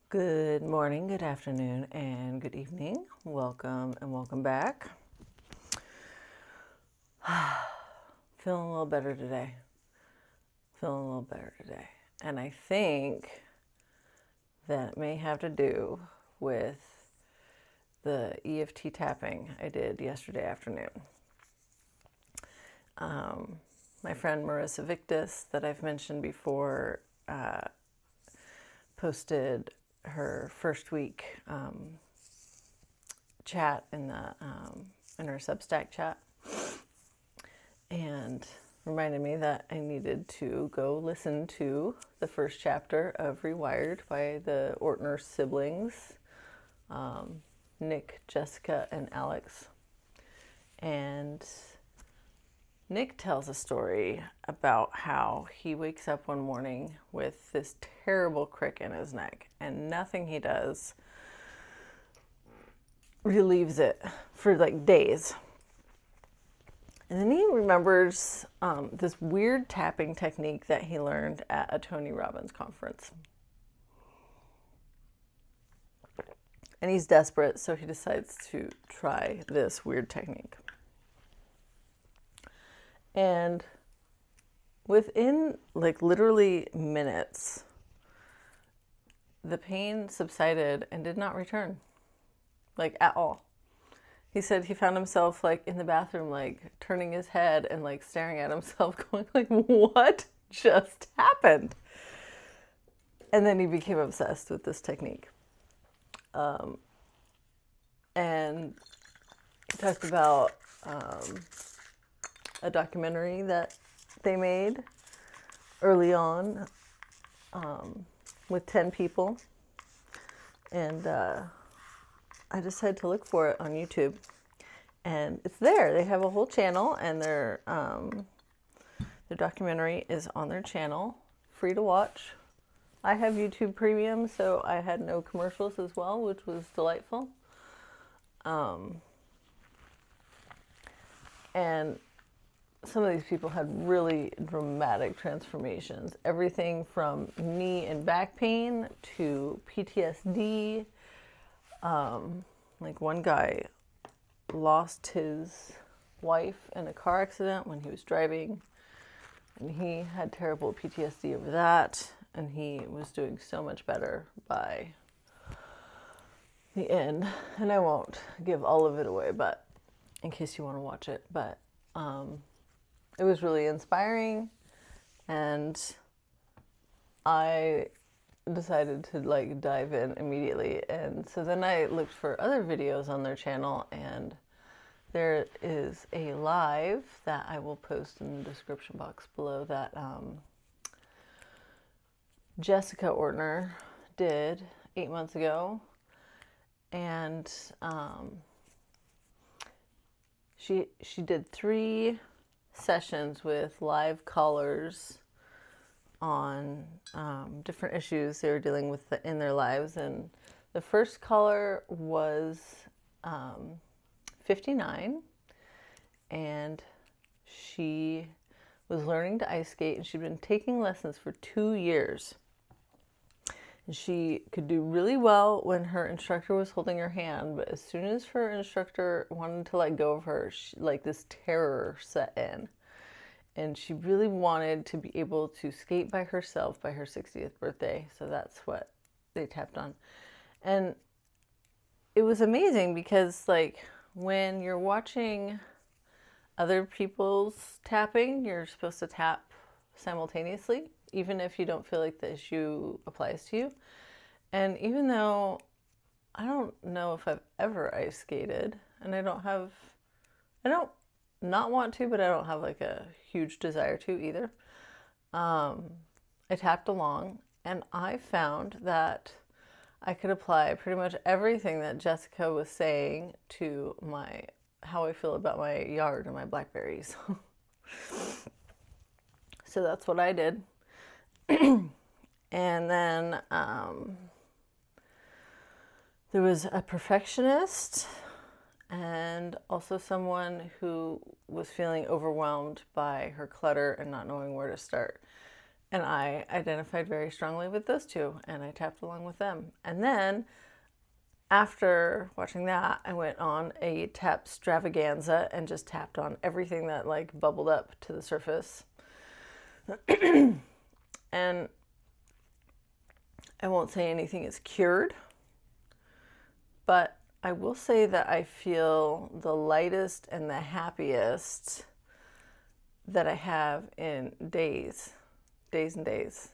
Good morning, good afternoon, and good evening. Welcome and welcome back. Feeling a little better today. And I think that it may have to do with the EFT tapping I did yesterday afternoon. My friend Marissa Victus, that I've mentioned before, posted her first week chat in her Substack chat, and reminded me that I needed to go listen to the first chapter of Rewired by the Ortner siblings, Nick, Jessica, and Alex. And Nick tells a story about how he wakes up one morning with this terrible crick in his neck, and nothing he does relieves it for like days. And then he remembers this weird tapping technique that he learned at a Tony Robbins conference. And he's desperate, so he decides to try this weird technique. And within like literally minutes, the pain subsided and did not return, like at all. He said he found himself like in the bathroom, like turning his head and like staring at himself going like, what just happened? And then he became obsessed with this technique. And talked about a documentary that they made early on with 10 people. And I decided to look for it on YouTube. And it's there. They have a whole channel, and their documentary is on their channel, free to watch. I have YouTube Premium, so I had no commercials as well, which was delightful. And some of these people had really dramatic transformations. Everything from knee and back pain to PTSD. Like one guy lost his wife in a car accident when he was driving, and he had terrible PTSD over that, and he was doing so much better by the end. And I won't give all of it away, but in case you want to watch it, but it was really inspiring, and I decided to like dive in immediately. And so then I looked for other videos on their channel, and there is a live that I will post in the description box below that Jessica Ortner did 8 months ago. And she did 3 sessions with live callers on different issues they were dealing with in their lives. And the first caller was 59, and she was learning to ice skate, and she'd been taking lessons for 2 years. And she could do really well when her instructor was holding her hand, but as soon as her instructor wanted to let go of her, like this terror set in. And she really wanted to be able to skate by herself by her 60th birthday. So that's what they tapped on. And it was amazing because like when you're watching other people's tapping, you're supposed to tap simultaneously, even if you don't feel like the issue applies to you. And even though I don't know if I've ever ice skated, and I don't not want to, but I don't have like a huge desire to either. I tapped along, and I found that I could apply pretty much everything that Jessica was saying to how I feel about my yard and my blackberries. So that's what I did. And then there was a perfectionist, and also someone who was feeling overwhelmed by her clutter and not knowing where to start. And I identified very strongly with those two, and I tapped along with them. And then after watching that, I went on a tap extravaganza and just tapped on everything that like bubbled up to the surface. And I won't say anything is cured, but I will say that I feel the lightest and the happiest that I have in days and days.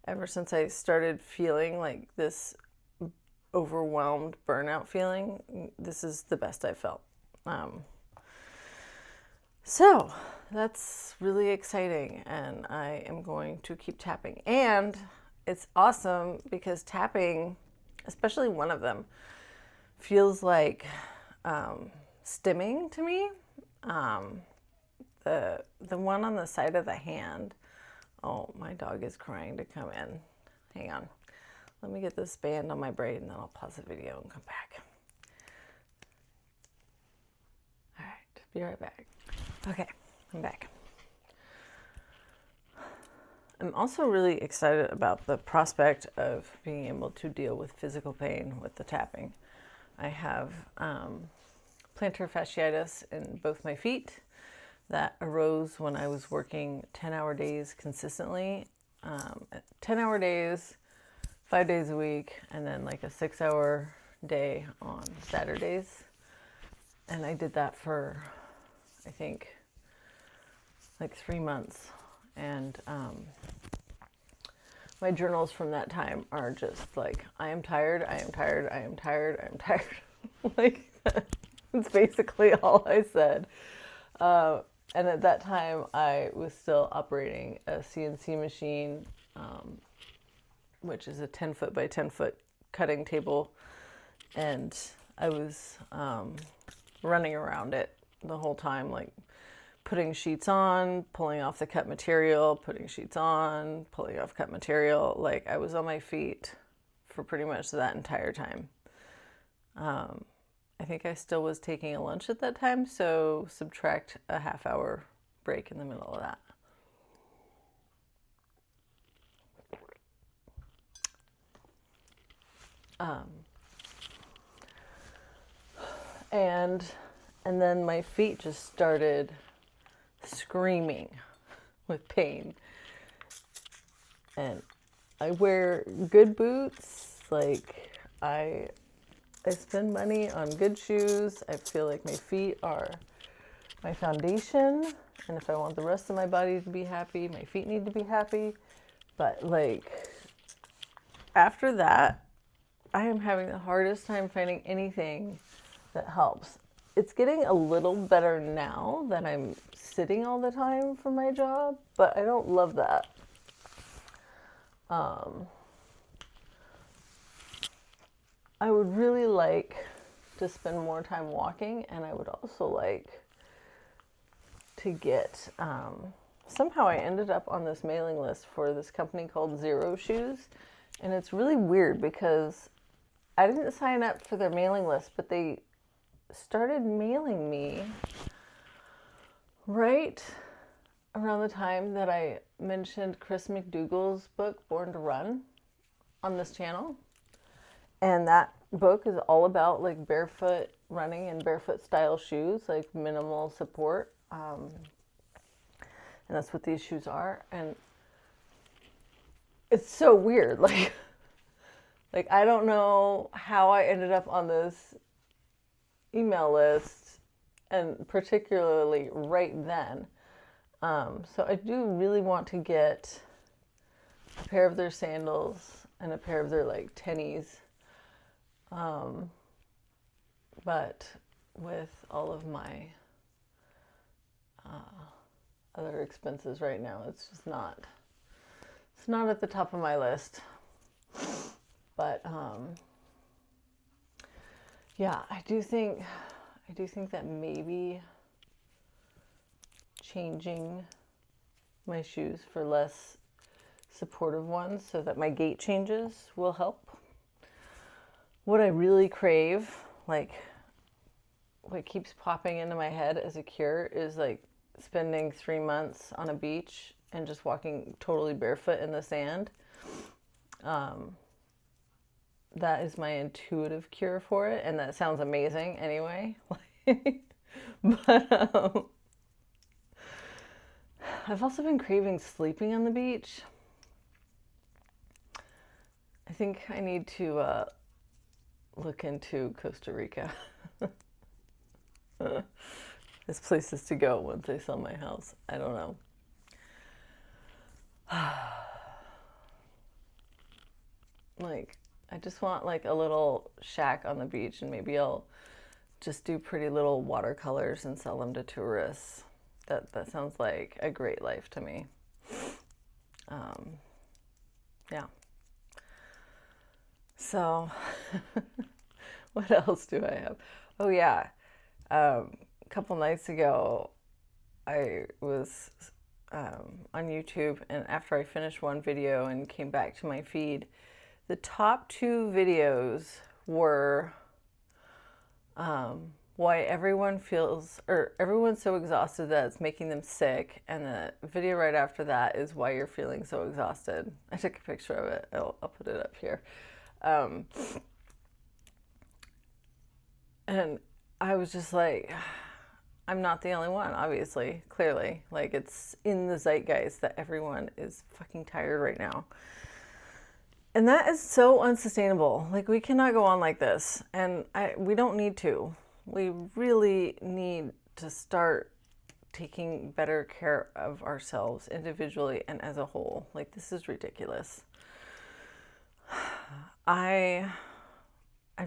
Ever since I started feeling like this overwhelmed burnout feeling, this is the best I've felt. So that's really exciting, and I am going to keep tapping. And it's awesome because tapping, especially one of them, feels like stimming to me. The one on the side of the hand. Oh, my dog is crying to come in. Hang on. Let me get this band on my braid and then I'll pause the video and come back. All right, be right back. Okay, I'm back. I'm also really excited about the prospect of being able to deal with physical pain with the tapping. I have plantar fasciitis in both my feet. That arose when I was working 10-hour days consistently. 10-hour days, 5 days a week, and then like a 6-hour day on Saturdays. And I did that for, I think, like 3 months. And my journals from that time are just like, I am tired, I am tired, I am tired, I am tired. Like, that's basically all I said. And at that time, I was still operating a CNC machine, which is a 10-foot by 10-foot cutting table. And I was running around it the whole time, like putting sheets on, pulling off the cut material, putting sheets on, pulling off cut material. Like, I was on my feet for pretty much that entire time. I think I still was taking a lunch at that time, so subtract a half-hour break in the middle of that. And then my feet just started screaming with pain. And I wear good boots, like I spend money on good shoes. I feel like my feet are my foundation. And if I want the rest of my body to be happy, my feet need to be happy. But like, after that, I am having the hardest time finding anything that helps. It's getting a little better now that I'm sitting all the time for my job, but I don't love that. I would really like to spend more time walking, and I would also like to get, somehow I ended up on this mailing list for this company called Zero Shoes, and it's really weird because I didn't sign up for their mailing list, but they started mailing me right around the time that I mentioned Chris McDougall's book, Born to Run, on this channel. And that book is all about like barefoot running and barefoot style shoes, like minimal support. And that's what these shoes are. And it's so weird. Like I don't know how I ended up on this email list, and particularly right then. So I do really want to get a pair of their sandals and a pair of their like tennies. But with all of my other expenses right now, it's not at the top of my list. But yeah, I do think that maybe changing my shoes for less supportive ones so that my gait changes will help. What I really crave, like what keeps popping into my head as a cure, is like spending 3 months on a beach and just walking totally barefoot in the sand. That is my intuitive cure for it, and that sounds amazing anyway. But I've also been craving sleeping on the beach. I think I need to look into Costa Rica. There's places to go once I sell my house. I don't know. Like, I just want like a little shack on the beach, and maybe I'll just do pretty little watercolors and sell them to tourists. That sounds like a great life to me. Yeah. So, what else do I have? Oh yeah, a couple nights ago, I was on YouTube, and after I finished one video and came back to my feed, the top 2 videos were why everyone's so exhausted that it's making them sick, and the video right after that is why you're feeling so exhausted. I took a picture of it. I'll put it up here. And I was just like, I'm not the only one, obviously, clearly. Like, it's in the zeitgeist that everyone is fucking tired right now. And that is so unsustainable. Like, we cannot go on like this. And we don't need to. We really need to start taking better care of ourselves individually and as a whole. Like, this is ridiculous. I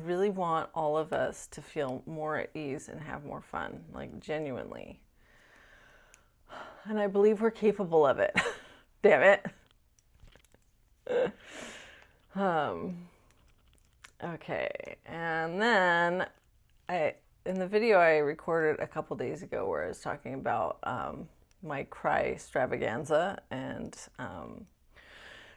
really want all of us to feel more at ease and have more fun, like, genuinely. And I believe we're capable of it. Damn it. Okay, and then in the video I recorded a couple days ago where I was talking about my cry extravaganza and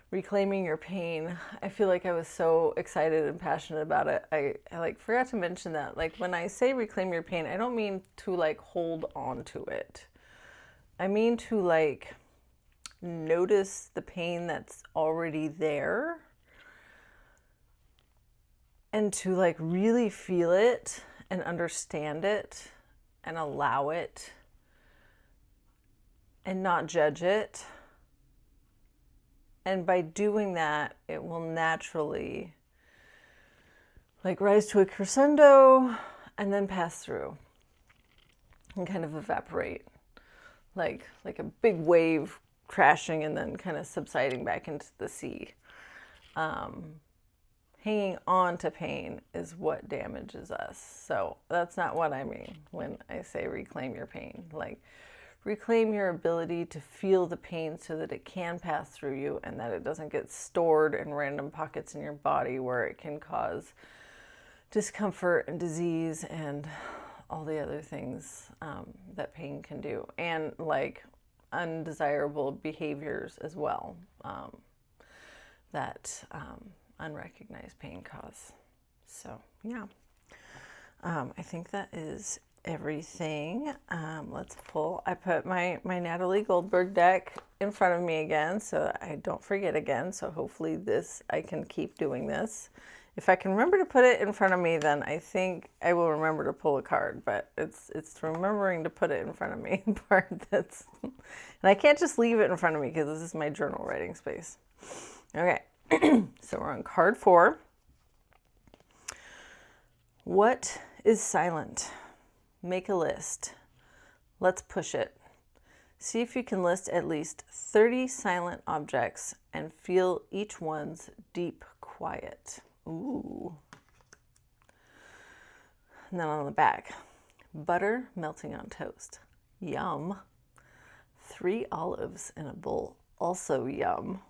reclaiming your pain, I feel like I was so excited and passionate about it. I like forgot to mention that, like, when I say reclaim your pain, I don't mean to like hold on to it. I mean to like notice the pain that's already there, and to like really feel it and understand it and allow it and not judge it. And by doing that, it will naturally like rise to a crescendo and then pass through and kind of evaporate, like a big wave crashing and then kind of subsiding back into the sea. Hanging on to pain is what damages us. So that's not what I mean when I say reclaim your pain. Like, reclaim your ability to feel the pain so that it can pass through you and that it doesn't get stored in random pockets in your body where it can cause discomfort and disease and all the other things that pain can do, and like undesirable behaviors as well that unrecognized pain cause. So yeah, I think that is everything. Let's pull. I put my Natalie Goldberg deck in front of me again so I don't forget again. So hopefully I can keep doing this. If I can remember to put it in front of me, then I think I will remember to pull a card. But it's remembering to put it in front of me part that's, and I can't just leave it in front of me because this is my journal writing space. Okay, so we're on card 4. What is silent? Make a list. Let's push it. See if you can list at least 30 silent objects and feel each one's deep quiet. Ooh. And then on the back, butter melting on toast. Yum. 3 olives in a bowl. Also yum.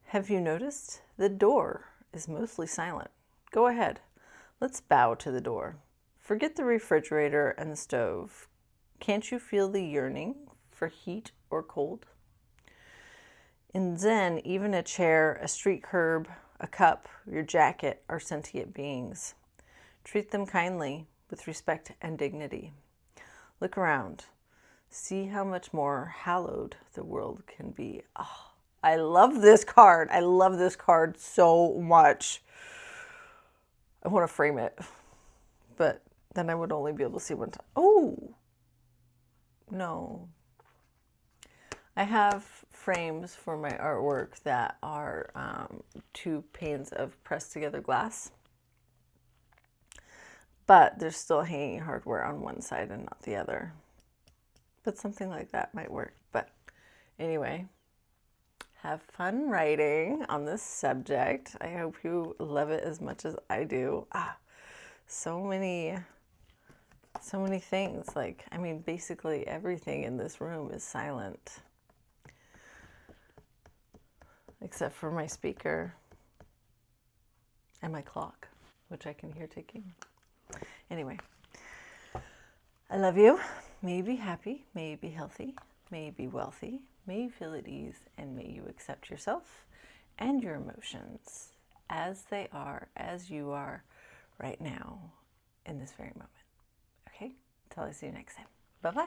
Have you noticed the door is mostly silent? Go ahead. Let's bow to the door. Forget the refrigerator and the stove. Can't you feel the yearning for heat or cold? In Zen, even a chair, a street curb, a cup, your jacket are sentient beings. Treat them kindly, with respect and dignity. Look around. See how much more hallowed the world can be. Oh, I love this card. I love this card so much. I want to frame it, but then I would only be able to see one time. Oh, no. I have frames for my artwork that are 2 panes of pressed together glass, but there's still hanging hardware on one side and not the other. But something like that might work. But anyway, have fun writing on this subject. I hope you love it as much as I do. So many things. Like, I mean, basically everything in this room is silent. Except for my speaker and my clock, which I can hear ticking. Anyway, I love you. May you be happy, may you be healthy, may you be wealthy, may you feel at ease, and may you accept yourself and your emotions as they are, as you are right now in this very moment. Okay? Until I see you next time. Bye-bye.